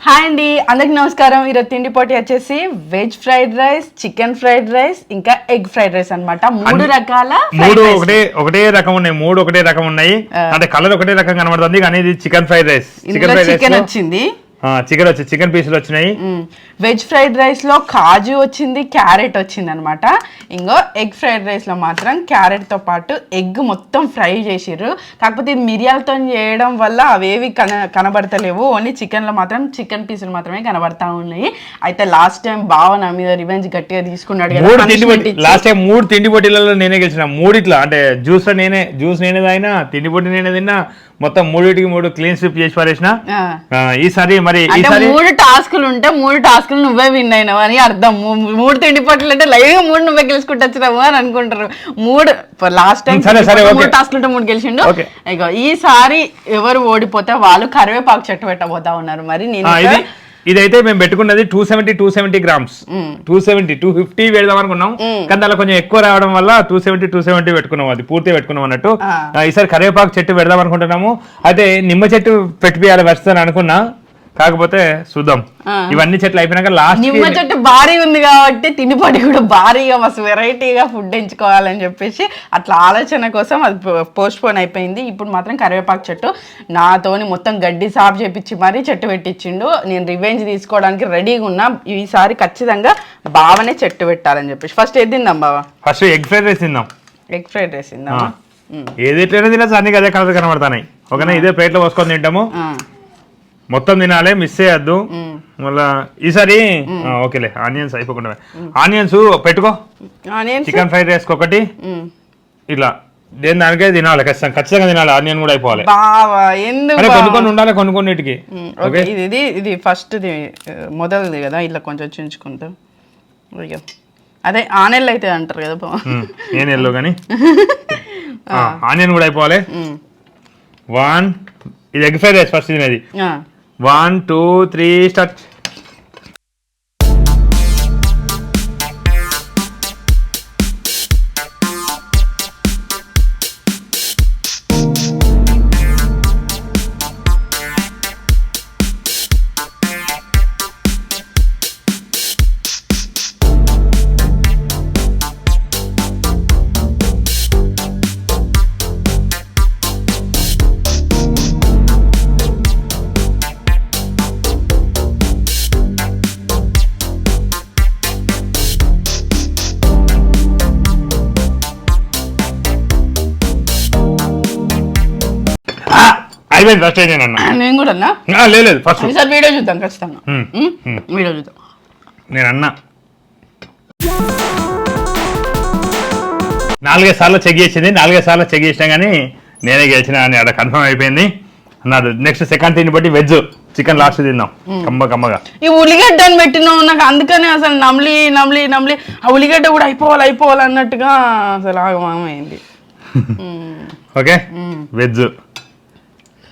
Hi అండి, అందరికి నమస్కారం. ఈరోజు తిండి పోటీ వచ్చేసి veg fried rice, chicken fried rice, ఇంకా ఎగ్ ఫ్రైడ్ రైస్ అన్నమాట. మూడు ఒకటే రకం ఉన్నాయి. మూడు ఒకటే రకం ఉన్నాయి. అంటే కలర్ ఒకటే రకం కనబడుతుంది, కానీ ఇది చికెన్ ఫ్రైడ్ రైస్. చికెన్ వచ్చింది, చికెన్ పీసులు వచ్చినాయి. వెజ్ ఫ్రైడ్ రైస్ లో కాజు వచ్చింది, క్యారెట్ వచ్చింది అనమాట. ఇంకో ఎగ్ ఫ్రైడ్ రైస్ లో మాత్రం క్యారెట్ తో పాటు ఎగ్ మొత్తం ఫ్రై చేసిర్రు. కాకపోతే ఇది మిరియాలతో చేయడం వల్ల అవేవి కనబడతలేవు. ఓన్లీ చికెన్ లో మాత్రం చికెన్ పీసులు మాత్రమే కనబడతా ఉన్నాయి. అయితే లాస్ట్ టైం బావ నా మీద రివెంజ్ గట్టిగా తీసుకున్నాడు కదా. లాస్ట్ టైం 3 తిండి పోటీలలో నేనే గెలిచిన. మూడిట్లా అంటే జ్యూస్ నేనే తాగినా, తిండి పోటీ నేనే తిన్నా. మొత్తం 3 క్లీన్ స్వీప్ చేసి పారేసిన. ఈసారి మరి 3 టాస్కులు ఉంటే 3 టాస్కులు నువ్వే విన్ అయినావు అని అర్థం. 3 తిండి పట్టులు అంటే లైవ్ 3 నువ్వే గెలుచుకుంటూ వచ్చినావు అని అనుకుంటారు. 3 లాస్ట్ టైం 3 టాస్కులు ఉంటే 3 గెలిచిండు. ఇక ఈసారి ఎవరు ఓడిపోతే వాళ్ళు కరివేపాకు చెట్టు పెట్టబోతా ఉన్నారు. మరి నేను ఇదైతే మేము పెట్టుకున్నది 270 గ్రామ్స్. 250 పెడదాం అనుకున్నాం, కానీ అలా కొంచెం ఎక్కువ రావడం వల్ల 270 పెట్టుకున్నాం. అది పూర్తిగా పెట్టుకున్నాం అన్నట్టు. ఈసారి కరివేపాకు చెట్టు పెడదాం అనుకుంటున్నాము. అయితే నిమ్మ చెట్టు పెట్టిపోయాలి వస్తాను అనుకున్నా, కాకపోతే చూద్దాం. ఇవన్నీ చెట్లు అయిపోయినాక లాస్ట్ నిమ్మ చెట్టు భారీ ఉంది కాబట్టి తిండిపాటి కూడా భారీగా మస్తు వెరైటీగా ఫుడ్ ఎంచుకోవాలని చెప్పేసి అట్లా ఆలోచన కోసం అది పోస్ట్ పోన్ అయిపోయింది. ఇప్పుడు మాత్రం కరివేపాకు చెట్టు నాతోని మొత్తం గడ్డి సాఫ్ చేపించి మరీ చెట్టు పెట్టించిండు. నేను రివెంజ్ తీసుకోవడానికి రెడీగా ఉన్నా. ఈసారి ఖచ్చితంగా బావనే చెట్టు పెట్టాలని చెప్పేసి. ఫస్ట్ ఏది తిందాం బావా? ఫస్ట్ ఎగ్ ఫ్రైడ్ రైస్ తిందాం. ఎగ్ ఫ్రైడ్ రైస్ తిందాం. ఏది ఎట్లయినా తినచ్చు, అన్ని అదే కలర్ కనబడతాయి. ఓకేనా? ఇదే ప్లేట్లో పోసుకొని తింటాము. మొత్తం తినాలి, మిస్ చేయద్దు. మళ్ళా ఈసారి ఓకేలే, ఆనియన్స్ అయిపోకుండా ఆనియన్స్ పెట్టుకో. చికెన్ ఫ్రైడ్ రైస్ ఒకటి ఇట్లా దేని దానికే తినాలి, ఖచ్చితంగా తినాలి. ఆనియన్ కూడా అయిపోవాలి. కొన్ని ఉండాలి, కొన్నిటికి. ఇది ఫస్ట్ మొదలది కదా, ఇట్లా కొంచెం చించుకుంటూ. అదే ఆనియన్లు అయితే అంటారు కదా, నేను ఎల్లో కానీ ఆనియన్ కూడా అయిపోవాలి. ఇది ఎగ్ ఫ్రైడ్ రైస్ ఫస్ట్ తినేది. 1 2 3 స్టార్ట్. అయిపోయింది ఫస్ట్ అయితే నేను కూడా అన్నా. లేదు ఫస్ట్ వీడియో చూద్దాం ఖచ్చితంగా. వీడియో చూద్దాం. నేను అన్నా 4 సార్లు చెక్ చేసింది. 4 సార్లు చెక్ చేసినా కానీ నేనే గెలిచిన అని అక్కడ కన్ఫర్మ్ అయిపోయింది అన్నారు. నెక్స్ట్ సెకండ్ తిని బట్టి వెజ్ చికెన్ లాస్ట్ తిందాం కమ్మగా. ఈ ఉల్లిగడ్డ అని పెట్టినావు నాకు, అందుకనే అసలు నమ్లి ఆ ఉల్లిగడ్డ కూడా అయిపోవాలి అన్నట్టుగా అసలు ఆగమైంది. Okay, veg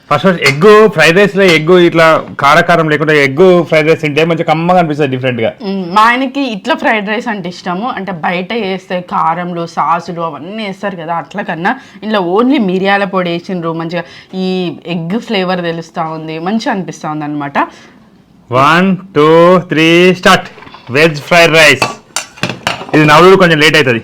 first egg fried rice లో ఎగ్ ఇట్లా కారకారం లేకుండా ఎగ్ ఫ్రైడ్ రైస్ తింటే మంచిగా కమ్మగా అనిపిస్తుంది, డిఫరెంట్ గా. మా ఆయనకి ఇట్లా ఫ్రైడ్ రైస్ అంటే ఇష్టము. అంటే బయట వేస్తే కారంలు సాసులు అవన్నీ వేస్తారు కదా, అట్లా కన్నా ఇలా ఓన్లీ మిరియాల పొడి వేసిండ్రు. మంచిగా ఈ ఎగ్ ఫ్లేవర్ తెలుస్తూ ఉంది, మంచిగా అనిపిస్తూ ఉంది అనమాట. 1 2 3 స్టార్ట్. Veg fried rice. ఇది నవ్వుడు కొంచెం లేట్ అవుతుంది.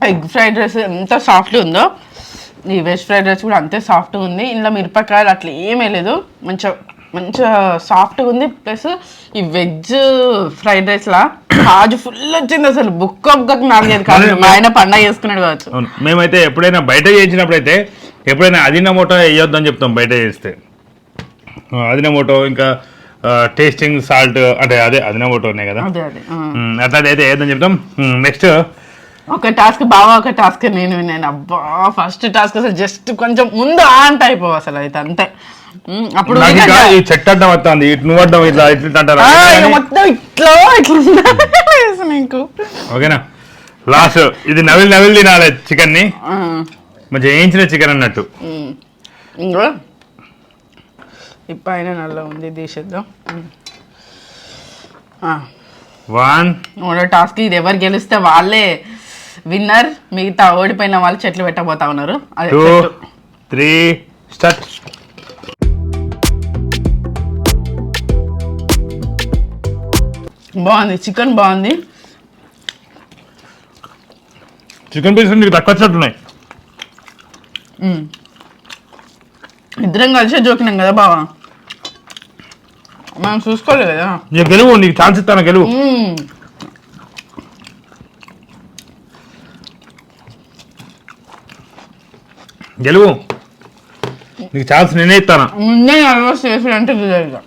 ఎగ్ ఫ్రైడ్ రైస్ ఎంత సాఫ్ట్ ఉందో ఈ వెజ్ ఫ్రైడ్ రైస్ కూడా అంతే సాఫ్ట్గా ఉంది. ఇందులో మిరపకాయలు అట్లా ఏమీ లేదు, మంచిగా మంచిగా సాఫ్ట్గా ఉంది. ప్లస్ ఈ వెజ్ ఫ్రైడ్ రైస్ లా కాజు ఫుల్ వచ్చింది అసలు. బుక్కకు 4-5 కాజు. మా ఆయన పండగ చేసుకున్నాడు కావచ్చు. మేమైతే ఎప్పుడైనా బయట చేయించినప్పుడు అయితే ఎప్పుడైనా అజినోమోటో వేయొద్దని చెప్తాం బయట చేస్తే. అజినోమోటో ఇంకా టేస్టింగ్ సాల్ట్ అంటే అదే అజినోమోటో ఉన్నాయి కదా, అట్లా అయితే వేయొద్దని చెప్తాం. నెక్స్ట్ ఒక టాస్క్ బావా, ఒక టాస్క్ నేను విన్నాను. అబ్బా ఫస్ట్ టాస్క్ అసలు జస్ట్ కొంచెం ముందు అంట అయిపోవు అసలు అయితే అంతే. అప్పుడు ఈ చెట్టు అడ్డం వస్తుంది, ఇటు నువ్వు అడ్డం ఇట్లా ఇట్లా అంటారా మొత్తం ఇట్లా ఇట్లా నీకు. ఓకేనా, లాస్ట్ ఇది నవిలి తినాలి చికెన్ ని, మంచిగా వేయించిన చికెన్ అన్నట్టు. ఇంకో ఇప్పైన నల్ల ఉంది తీసేద్దాం. 1 టాస్క్ ఇది ఎవరు గెలిస్తే వాళ్ళే విన్నర్. మిగతా ఓడిపోయిన వాళ్ళు చెట్లు పెట్టబోతా ఉన్నారు. 2 3 స్టార్ట్. బాగుంది చికెన్, బాగుంది. చికెన్ పీస్ నీకు తక్కువ వచ్చినట్టున్నాయి. ఇద్దరం కలిసే జోకినాం కదా బావా, మనం చూసుకోలేదు కదా. నీకు గెలువు, నీకు ఛాన్స్ ఇస్తాను గెలువు. గెలువు, నీకు ఛాన్స్ నేనే ఇస్తాను. ముందే అలవాటు చేసి అంటే ఇక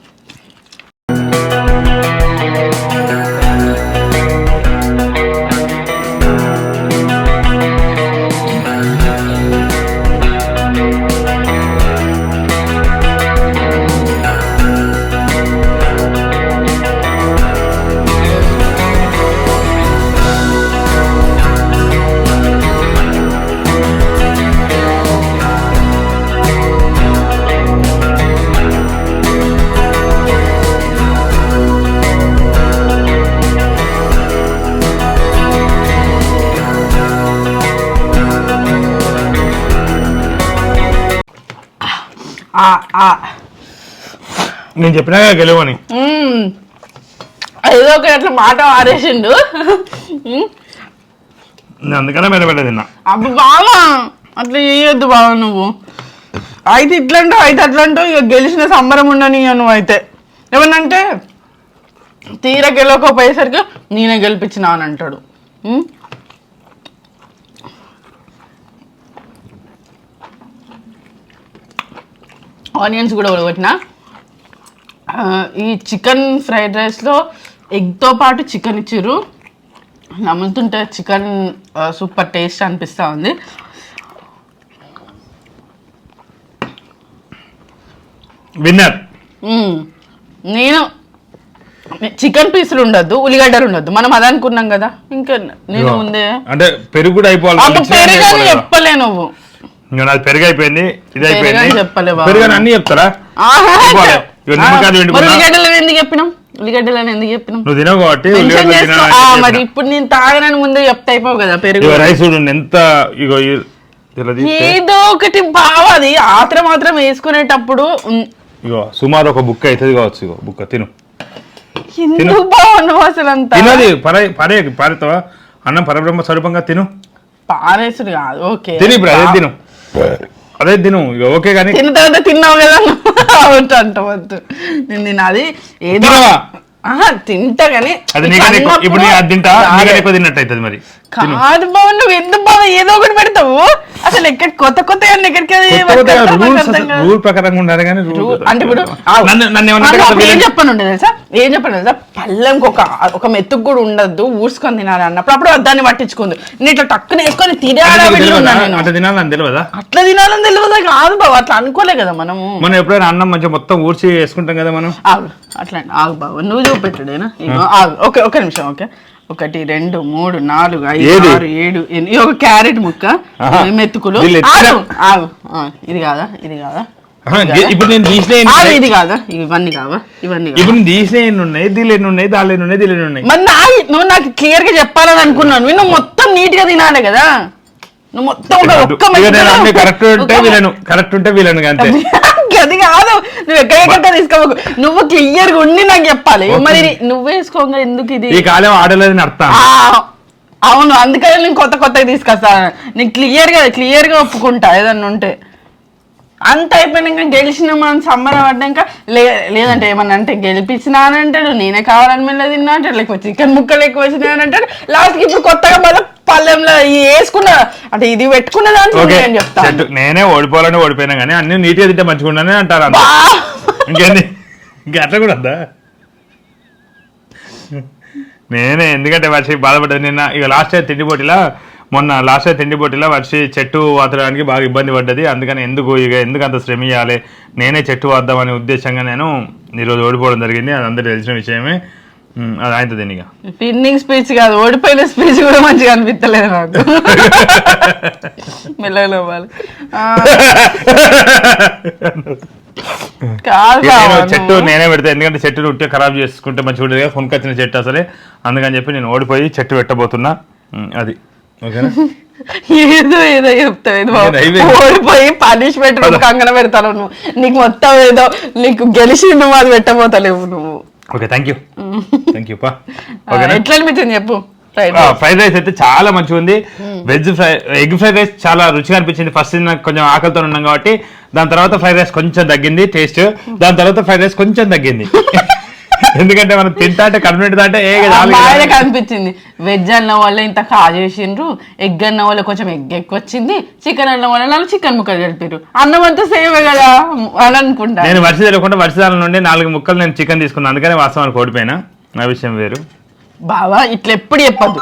నేను చెప్పినా గెలువు అని. ఏదో ఒక అట్లా మాట ఆడేసిండు, అందుకనే మెడబెట్ట తిన్నా. అప్పుడు బావా అట్లా చేయొద్దు బావ, నువ్వు అయితే ఇట్లంటావు అయితే అట్లంటావు. ఇక గెలిచిన సంబరం ఉండని నువ్వు అయితే ఏమన్నంటే తీరా గెలవకపోయేసరికి నేనే గెలిపించినా అని అంటాడు. ఆనియన్స్ కూడా ఉడగొట్టిన. ఈ చికెన్ ఫ్రైడ్ రైస్లో ఎగ్తో పాటు చికెన్ ఇచ్చిర్రు. నమ్ముతుంటే చికెన్ సూపర్ టేస్ట్ అనిపిస్తూ ఉంది. విన్నర్ నేను చికెన్ పీసులు ఉండద్దు, ఉల్లిగడ్డలు ఉండద్దు, మనం అది అనుకున్నాం కదా. ఇంకా నేను ముందే అంటే పెరుగు కూడా అయిపోవాలి. పెరుగు చెప్పలే నువ్వు, నాది పెరుగు అయిపోయింది, ఇది అయిపోయింది, చెప్పలే పెరుగు అన్ని చెప్తారా. ఉల్లిగడ్డలను ఎందుకు చెప్పినాం, ఉల్లిగడ్డలను ఎందుకు చెప్పినాం, నువ్వు తినవు కాబట్టి. మరి ఇప్పుడు నేను తాగనని ముందే చెప్తా అయిపోవు కదా. పెరుగు రైస్ ఎంత ఇగో ఏదో ఒకటి బావది ఆత్రం మాత్రం వేసుకునేటప్పుడు. ఇగో సుమారు ఒక బుక్క అవుతుంది కావచ్చు. ఇగో బుక్క తిను, ఎందుకు బాగున్నావు అసలు అంతా. తినది పారేతావా అన్నం పరబ్రహ్మ స్వరూపంగా తిను. పారేసుడు కాదు, ఓకే తిను, ఇప్పుడు అదే తిను, అదే తిను. ఇక ఓకే కానీ తిన్న తర్వాత తిన్నావు కదా అంటవద్దు. నేను తినాది ఏదో తింటా కానీ ఇప్పుడు అది తింటా ఎక్కువ తిన్నట్టు అవుతుంది. మరి కాదు బాబు, నువ్వు ఎందుకు బాబు ఏదో ఒకటి పెడతావు అసలు. ఎక్కడ కొత్త కొత్త రూల్ ప్రకారంగా ఉండాలి కానీ అంటే ఇప్పుడు ఏం చెప్పండి తెలుసా, ఏం చెప్పండి తెలుసా, పళ్ళంకి ఒక మెతుకు కూడా ఉండద్దు, ఊడ్చుకొని తినాలి అన్నప్పుడు అప్పుడు దాన్ని పట్టించుకుంది. నేను ఇట్లా టక్కున వేసుకొని అట్లా తినాలని తెలియదా, అట్లా తినాలని తెలియదా కాదు బాబు, అట్లా అనుకోలే కదా మనము. మనం ఎప్పుడైనా అన్నం మంచిగా మొత్తం ఊడ్చి వేసుకుంటాం కదా మనం. అట్లా ఆగు బాబు, నువ్వు చూపెట్టుడేనా. ఓకే ఒక నిమిషం. ఓకే 1 2 3 4 5 6 7 8 ఒక క్యారెట్ ముక్క, మెతుకులు. ఇది కాదా, ఇది కాదా, ఇప్పుడు నేను ఇది కాదా, ఇవన్నీ కావా, ఇవన్నీ ఇప్పుడు తీసిన ఎన్ని ఉన్నాయి, దీని ఎన్ని ఉన్నాయి, దాని ఎన్ని ఉన్నాయి, దీని ఎన్ని ఉన్నాయి. మరి నువ్వు నాకు క్లియర్ గా చెప్పాలని అనుకున్నాను. నువ్వు మొత్తం నీట్ గా తినాలి కదా. నువ్వు మొత్తం కరెక్ట్ ఉంటే వీళ్ళను అంతే. అది కాదు, నువ్వు ఎక్కడెక్కడ తీసుకోకు, నువ్వు క్లియర్ గా ఉండి నాకు చెప్పాలి. మరి నువ్వు వేసుకోగా ఎందుకు ఇది ఈ కాలం ఆడలేదని అర్థం. అవును, అందుకని నేను కొత్తగా తీసుకొస్తాను. నేను క్లియర్ గా ఒప్పుకుంటా ఏదన్నా ఉంటే. అంత అయిపోయినాక గెలిచిన మనం సంబరం పడ్డాక లేదంటే ఏమన్నా అంటే గెలిపించినానంటాడు, నేనే కావాలని మెల్ల తిన్నా అంటాడు, లేకపోతే చికెన్ ముక్కలు ఎక్కువ వచ్చినానంటాడు. లాస్ట్కి ఇప్పుడు కొత్తగా మళ్ళీ పల్లెంలో వేసుకున్న అంటే ఇది పెట్టుకున్న దాంట్లో నేను చెప్తాను, నేనే ఓడిపోవాలని ఓడిపోయినా కానీ అన్ని నీట్గా తింటే మంచిగా అంటారు. ఇంకేంది ఇంకా అట్లా కూడా వద్దా? నేనే ఎందుకంటే వర్షి బాధపడ్డది నిన్న. ఇక లాస్ట్ టైం తిండి పోటీలో వర్షి చెట్టు వాతడానికి బాగా ఇబ్బంది పడ్డది. అందుకని ఎందుకు అంత శ్రమ చేయాలి, నేనే చెట్టు వాద్దామనే ఉద్దేశంగా నేను ఈరోజు ఓడిపోవడం జరిగింది. అది అందరికీ తెలిసిన విషయమే. అది ఆయనతో ఇక విన్నింగ్ స్పీచ్ కాదు, ఓడిపోయిన స్పీచ్ కూడా మంచిగా అనిపించలేదు నాకు. మెల్లగా వాళ్ళు చెట్టు నేనే పెడతా, ఎందుకంటే చెట్టు ఉంటే ఖరాబ్ చేసుకుంటే మంచిగా ఉంటుంది కదా, కొనుకొచ్చిన చెట్టు అసలే. అందుకని చెప్పి నేను ఓడిపోయి చెట్టు పెట్టబోతున్నా. అది ఓకేనా? ఏదో చెప్తావు, ఓడిపోయి పనిష్మెంట్ కంగన పెడతాను నువ్వు. నీకు మొత్తం ఏదో నీకు గెలిచి నువ్వు అది పెట్టబోతలేవు నువ్వు. Okay, thank you. ఎట్లా అనిపించింది చెప్పు? ఫ్రైడ్ రైస్ అయితే చాలా మంచిగా ఉంది. ఎగ్ ఫ్రైడ్ రైస్ చాలా రుచిగా అనిపించింది. ఫస్ట్ నాకు కొంచెం ఆకలితో ఉన్నాం కాబట్టి, దాని తర్వాత ఫ్రైడ్ రైస్ కొంచెం తగ్గింది టేస్ట్, దాని తర్వాత ఫ్రైడ్ రైస్ కొంచెం తగ్గింది. ఎందుకంటే మనం తింటా అంటే కన్వెంట్ అంటే అనిపించింది. వెజ్ అన్న వల్ల ఇంత కాజేసిండ్రు, ఎగ్ అన్న వల్ల కొంచెం ఎగ్ ఎక్కువ వచ్చింది, చికెన్ అన్న వల్ల చికెన్ ముక్కలు కలిపారు, అన్నం అంతా సేమే కదా అని అనుకుంటా. నేను వర్ష తెలియకుండా వర్షాల నుండి 4 ముక్కలు నేను చికెన్ తీసుకున్నాను, అందుకని వాస్తవానికి ఓడిపోయినా. నా విషయం వేరు బావా, ఇట్లా ఎప్పుడు చెప్పద్దు.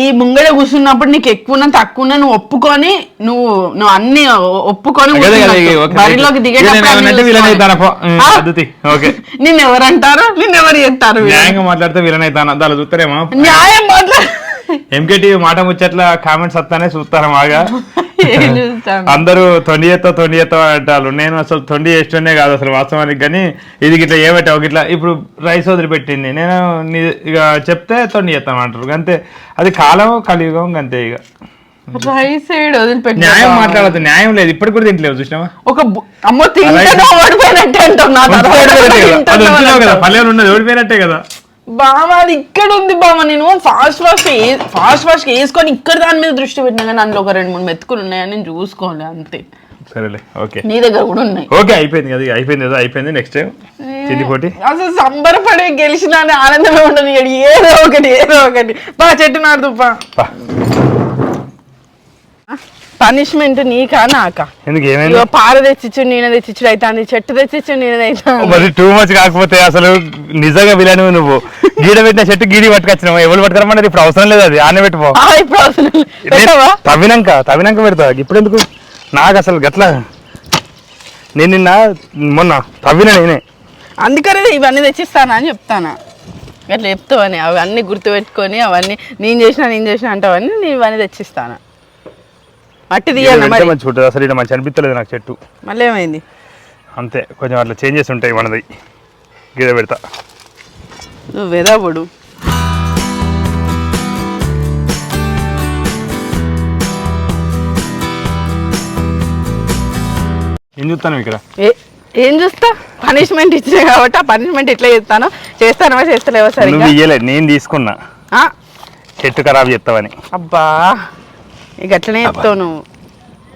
ఈ ముంగడ కూర్చున్నప్పుడు నీకు ఎక్కువ తక్కువ నువ్వు ఒప్పుకొని నువ్వు అన్ని ఒప్పుకొని బరిలోకి నిన్నెవరంటారు, నిన్నెవరు చేస్తారు? న్యాయంగా మాట్లాడితే వీలనైతాను అలా చూస్తారేమో. న్యాయం మాట్లాడు. ఎంకేటీ మాట ముచ్చట్ల కామెంట్స్ వస్తానే చూస్తారా బాగా. అందరూ తొండి ఎత్తో అంటారు. నేను అసలు తొండి చేస్తుండే కాదు అసలు వాస్తవానికి. కానీ ఇది గిట్లా ఏమంటావు గిట్లా ఇప్పుడు రైస్ వదిలిపెట్టింది, నేను ఇక చెప్తే తొండి చేస్తాను అంటారు అంతే. అది కాలం కలియుగం అంతే. ఇక రైస్ వదిలిపెట్టి న్యాయం మాట్లాడదు, న్యాయం లేదు. ఇప్పటికి కూడా తింటలేవు చూసినావా? ఒక అమ్మో ఓడిపోయినట్టే కదా, పల్లెలు ఉన్నది ఓడిపోయినట్టే కదా. బావ అది ఇక్కడ ఉంది బావ. నేను ఫాస్ట్ వేసుకొని ఇక్కడ దాని మీద దృష్టి పెట్టినా కానీ అందులో ఒక 2-3 మెతుకులు ఉన్నాయని నేను చూసుకోవాలి అంతే. సరేలే, ఓకే. నీ దగ్గర కూడా ఉన్నాయి. ఓకే, అయిపోయింది కదా, అయిపోయింది. నెక్స్ట్ టైం తిండి పోటీ అసలు సంబరపడే గెలిచిన ఆనందమే ఉండదు. ఏదో ఒకటి బా చెట్టు నాడుపా. పనిష్మెంట్ నీకా నాకా? పార తెచ్చిచ్చు నేను తెచ్చిచ్చు అయితే, చెట్టు తెచ్చిచ్చు నేను అయితే. మరి టూ మచ్ కాకపోతే అసలు నిజంగా విలను నువ్వు. గీడ పెట్టిన చెట్టు గీడి పట్టుకొచ్చినావు, ఎవరు పట్టుకురమ్మన్నారు? ఇప్పుడు అవసరం లేదు, అది ఆనే పెట్టుకో. ఇప్పుడు అవసరం తవ్వినాక పెడతా. ఇప్పుడు ఎందుకు నాకు అసలు గట్లా? నేను మొన్న తవ్వినా నేనే, అందుకనే ఇవన్నీ తెచ్చిస్తానా అని చెప్తానా. అట్లా చెప్తావని అవన్నీ గుర్తుపెట్టుకొని అవన్నీ నేను చేసిన అంటావని నేను ఇవన్నీ తెచ్చిస్తానా. మట్టి తీయాలి మంచి ఉంటుంది అసలు. ఇక్కడ మంచి అనిపించలేదు నాకు చెట్టు. మళ్ళీ ఏమైంది? అంతే, కొంచెం అట్లా చేంజెస్ ఉంటాయి మనది. గీడ పెడతా. నువ్వు వెదాబుడు. ఏం చూస్తాను ఇక్కడ? ఏం చూస్తా? పనిష్మెంట్ ఇచ్చినా కాబట్టి ఆ పనిష్మెంట్ ఎట్లా చేస్తానో చేస్తలేవా? సరే నువ్వు ఇయ్యలే, నేను తీసుకున్నా. చెట్టు ఖరాబ్ చేస్తావని. అబ్బా, ఇక అట్లనే చెప్తావు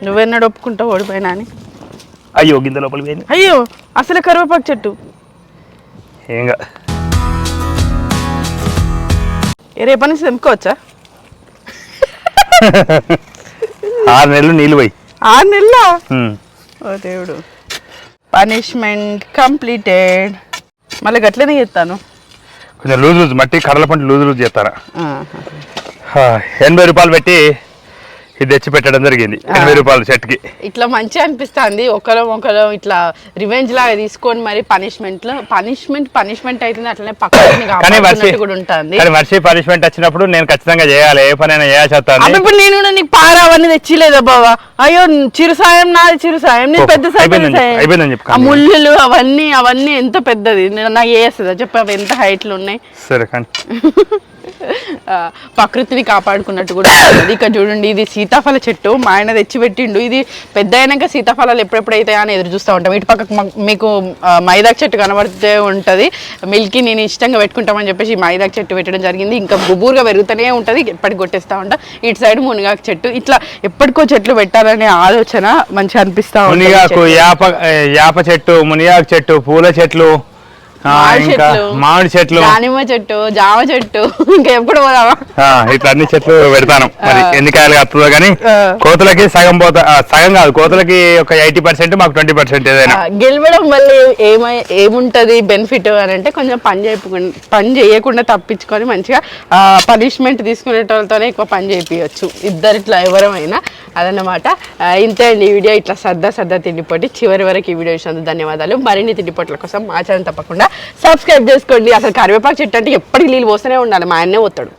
నువ్వెన్నడు ఒప్పుకుంటావు ఓడిపోయినా అని? అయ్యో, గింద లోపలికి పోయింది. అయ్యో, అసలు కరివేపాకు చెట్టు ఏం రేపటి నుంచి తెంపుకోవచ్చా? 6 నెలలు నీళ్ళు పోయి. 6 నెలలా? ఓ దేవుడు. Punishment completed. మళ్ళీ గట్లనే చేస్తాను. కొంచెం లూజ్ మట్టి కర్రల పంట లూజ్ చేస్తారా? 80 రూపాయలు పెట్టి ఇది తెచ్చి పెట్టడం జరిగింది. 80 రూపాయలు చెట్టుకి. ఇట్లా మంచిగా అనిపిస్తుంది. ఒకరు ఇట్లా రివెంజ్ లాగా తీసుకొని మరి పనిష్మెంట్ అవుతుంది. అట్లనే పక్కన కూడా ఉంటుంది. వర్షి పనిష్మెంట్ వచ్చినప్పుడు నేను ఖచ్చితంగా చేయాలి, ఏ పనైనా చేయాల్సి. ఇప్పుడు నేను నీకు పార అవన్నీ తెచ్చిలేదా బావా? అయ్యో, చిరు సాయం నాది, చిరు సాయం నీకు పెద్ద సాయం. ముళ్ళు అవన్నీ ఎంత పెద్దది నాకు వేస్తుందా చెప్పు? అవి ఎంత హైట్లు ఉన్నాయి? సరే కానీ ప్రకృతిని కాపాడుకున్నట్టు కూడా ఉంటుంది. ఇక్కడ చూడండి, ఇది సీతాఫల చెట్టు మా ఆయన తెచ్చి పెట్టిండు. ఇది పెద్ద అయినాక సీతాఫలాలు ఎప్పుడెప్పుడైతే అని ఎదురు చూస్తూ ఉంటాం. ఇటు పక్కకు మీకు మైదాకు చెట్టు కనబడితే ఉంటుంది. మిల్కీ నేను ఇష్టంగా పెట్టుకుంటామని చెప్పేసి మైదాకు చెట్టు పెట్టడం జరిగింది. ఇంకా గుబూరుగా పెరుగుతూనే ఉంటుంది, ఎప్పటికి కొట్టేస్తూ ఉంటాం. ఇటు సైడ్ మునగాకు చెట్టు, ఇట్లా ఎప్పటికో చెట్లు పెట్టాలనే ఆలోచన మంచిగా అనిపిస్తా ఉంటుంది. మునిగాకు, యాప చెట్టు, మునిగాకు చెట్టు, పూల చెట్లు, ఇంకా మామిడి చెట్లు, దానిమ్మ చెట్టు, జామ చెట్టు, ఇంకా ఎప్పుడు పోదామా ఇట్లా అన్ని చెట్లు పెడతాను. మరి ఎన్ని కాయలు వస్తుందో కానీ కోతులకి సగం సగం కాదు, కోతులకి ఒక 80%, మాకు 20% ఏదైనా. గెలవడం వల్ల ఏముంటది బెనిఫిట్ అని అంటే కొంచెం పని చేయకుండా తప్పించుకొని మంచిగా పనిష్మెంట్ తీసుకునేటోళ్ళతోనే ఎక్కువ పని చేయించవచ్చు, ఇద్దరిట్లా ఎవరమైనా. అదన్నమాట. ఇంతే అండి ఈ వీడియో. ఇట్లా సరదా తిండిపోటీ. చివరి వరకు ఈ వీడియో చూసినందుకు ధన్యవాదాలు. మరిన్ని తిండిపోట్ల కోసం మా ఛానల్ తప్పకుండా సబ్స్క్రైబ్ చేసుకోండి. అసలు కరివేపాకు చెట్టు అంటే ఎప్పటికీ నీళ్ళు పోస్తూనే ఉండాలి, మా ఆయన్నే పోతాడు.